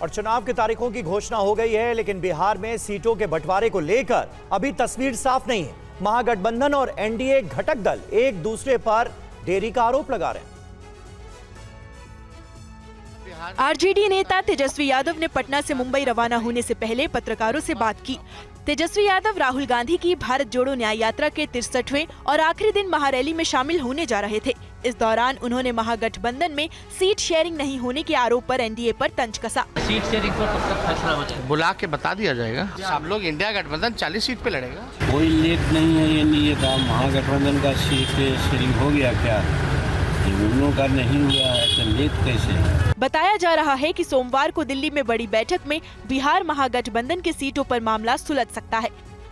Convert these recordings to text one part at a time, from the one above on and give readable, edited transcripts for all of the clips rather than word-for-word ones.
और चुनाव की तारीखों की घोषणा हो गई है, लेकिन बिहार में सीटों के बंटवारे को लेकर अभी तस्वीर साफ नहीं है। महागठबंधन और एनडीए घटक दल एक दूसरे पर देरी का आरोप लगा रहे हैं। आरजेडी नेता तेजस्वी यादव ने पटना से मुंबई रवाना होने से पहले पत्रकारों से बात की। तेजस्वी यादव राहुल गांधी की भारत जोड़ो न्याय यात्रा के 63वें और आखिरी दिन महारैली में शामिल होने जा रहे थे। इस दौरान उन्होंने महागठबंधन में सीट शेयरिंग नहीं होने के आरोप पर एनडीए पर तंज कसा। सीट शेयरिंग पर कब तक फैसला हो जाएगा? बुला के बता दिया जाएगा। सब लोग इंडिया गठबंधन 40 सीट पे लड़ेगा। कोई लेट नहीं है, ये नहीं है महागठबंधन का सीट शेयरिंग हो गया क्या? उन लोगों का नहीं हुआ है तो लेट कैसे? बताया जा रहा है कि सोमवार को दिल्ली में बड़ी बैठक में बिहार महागठबंधन की सीटों पर मामला सुलझ सकता है।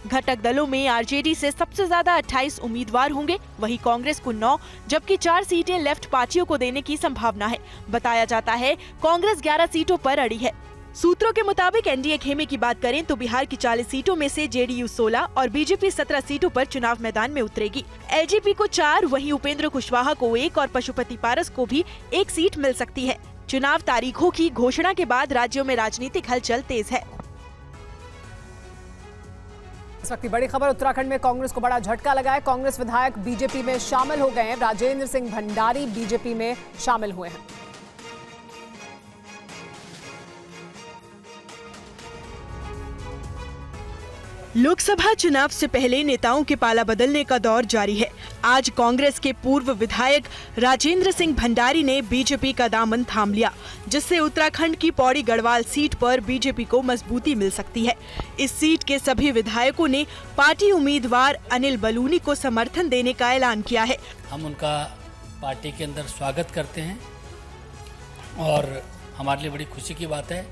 घटक दलों में आरजेडी से सबसे ज्यादा 28 उम्मीदवार होंगे, वहीं कांग्रेस को 9 जबकि 4 सीटें लेफ्ट पार्टियों को देने की संभावना है। बताया जाता है कांग्रेस 11 सीटों पर अड़ी है। सूत्रों के मुताबिक एनडीए खेमे की बात करें तो बिहार की 40 सीटों में से जेडीयू 16 और बीजेपी 17 सीटों पर चुनाव मैदान में उतरेगी। एलजेपी को 4, वहीं उपेंद्र कुशवाहा को 1 और पशुपति पारस को भी 1 सीट मिल सकती है। चुनाव तारीखों की घोषणा के बाद राज्यों में राजनीतिक हलचल तेज है। इस वक्त की बड़ी खबर, उत्तराखंड में कांग्रेस को बड़ा झटका लगा है। कांग्रेस विधायक बीजेपी में शामिल हो गए हैं। राजेंद्र सिंह भंडारी बीजेपी में शामिल हुए हैं। लोकसभा चुनाव से पहले नेताओं के पाला बदलने का दौर जारी है। आज कांग्रेस के पूर्व विधायक राजेंद्र सिंह भंडारी ने बीजेपी का दामन थाम लिया, जिससे उत्तराखंड की पौड़ी गढ़वाल सीट पर बीजेपी को मजबूती मिल सकती है। इस सीट के सभी विधायकों ने पार्टी उम्मीदवार अनिल बलूनी को समर्थन देने का ऐलान किया है। हम उनका पार्टी के अंदर स्वागत करते हैं और हमारे लिए बड़ी खुशी की बात है।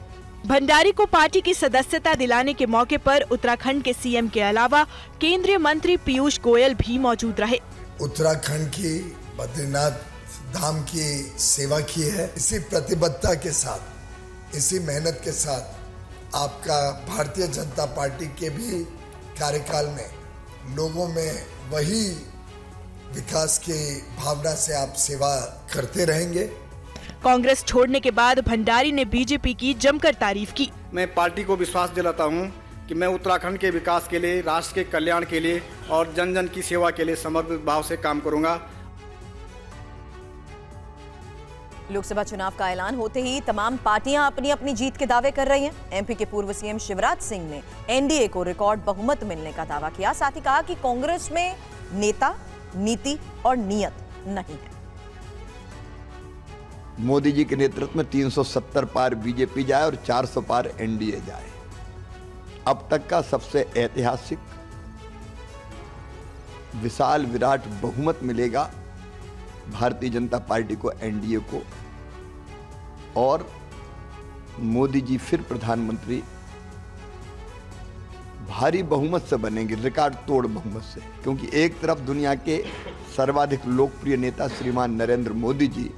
भंडारी को पार्टी की सदस्यता दिलाने के मौके पर उत्तराखंड के सीएम के अलावा केंद्रीय मंत्री पीयूष गोयल भी मौजूद रहे। उत्तराखंड की बद्रीनाथ धाम की सेवा की है। इसी प्रतिबद्धता के साथ, इसी मेहनत के साथ आपका भारतीय जनता पार्टी के भी कार्यकाल में लोगों में वही विकास की भावना से आप सेवा करते रहेंगे। कांग्रेस छोड़ने के बाद भंडारी ने बीजेपी की जमकर तारीफ की। मैं पार्टी को विश्वास दिलाता हूं कि मैं उत्तराखंड के विकास के लिए, राष्ट्र के कल्याण के लिए और जन जन की सेवा के लिए समर्पित भाव से काम करूंगा। लोकसभा चुनाव का ऐलान होते ही तमाम पार्टियां अपनी अपनी जीत के दावे कर रही हैं। एमपी के पूर्व सीएम शिवराज सिंह ने एनडीए को रिकॉर्ड बहुमत मिलने का दावा किया। साथ ही कहा कि कांग्रेस में नेता, नीति और नियत नहीं है। मोदी जी के नेतृत्व में 370 पार बीजेपी जाए और 400 पार एनडीए जाए। अब तक का सबसे ऐतिहासिक विशाल विराट बहुमत मिलेगा भारतीय जनता पार्टी को, एनडीए को, और मोदी जी फिर प्रधानमंत्री भारी बहुमत से बनेंगे, रिकॉर्ड तोड़ बहुमत से। क्योंकि एक तरफ दुनिया के सर्वाधिक लोकप्रिय नेता श्रीमान नरेंद्र मोदी जी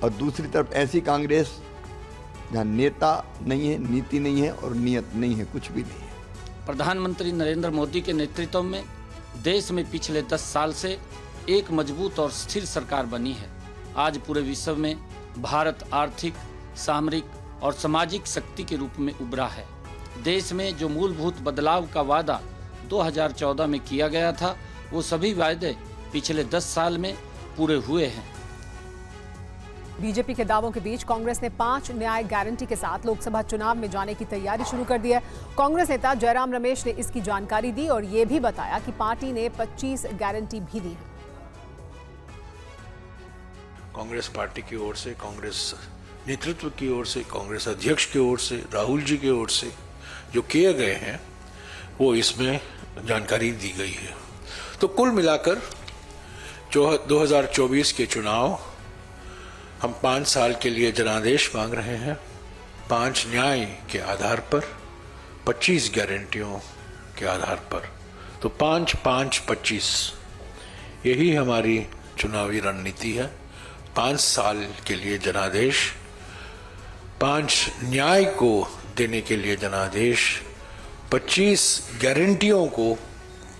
और दूसरी तरफ ऐसी कांग्रेस जहां नेता नहीं है, नीति नहीं है और नियत नहीं है, कुछ भी नहीं है। प्रधानमंत्री नरेंद्र मोदी के नेतृत्व में देश में पिछले 10 साल से एक मजबूत और स्थिर सरकार बनी है। आज पूरे विश्व में भारत आर्थिक, सामरिक और सामाजिक शक्ति के रूप में उभरा है। देश में जो मूलभूत बदलाव का वादा 2014 में किया गया था, वो सभी वायदे पिछले 10 साल में पूरे हुए हैं। बीजेपी के दावों के बीच कांग्रेस ने 5 न्याय गारंटी के साथ लोकसभा चुनाव में जाने की तैयारी शुरू कर दी है। कांग्रेस नेता जयराम रमेश ने इसकी जानकारी दी और ये भी बताया कि पार्टी ने 25 गारंटी भी दी है। कांग्रेस पार्टी की ओर से, कांग्रेस नेतृत्व की ओर से, कांग्रेस अध्यक्ष की ओर से, राहुल जी की ओर से जो किए गए हैं वो इसमें जानकारी दी गई है। तो कुल मिलाकर 2024 के चुनाव हम 5 साल के लिए जनादेश मांग रहे हैं। 5 न्याय के आधार पर, 25 गारंटियों के आधार पर। तो 5-5-25 यही हमारी चुनावी रणनीति है। 5 साल के लिए जनादेश, 5 न्याय को देने के लिए जनादेश, 25 गारंटियों को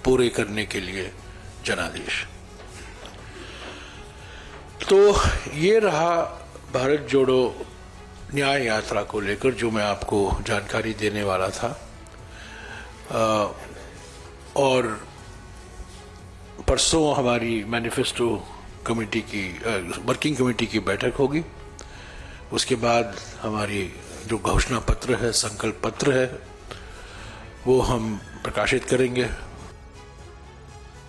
पूरे करने के लिए जनादेश। तो ये रहा भारत जोड़ो न्याय यात्रा को लेकर जो मैं आपको जानकारी देने वाला था, और परसों हमारी मैनिफेस्टो कमेटी की वर्किंग कमेटी की बैठक होगी। उसके बाद हमारी जो घोषणा पत्र है, संकल्प पत्र है, वो हम प्रकाशित करेंगे।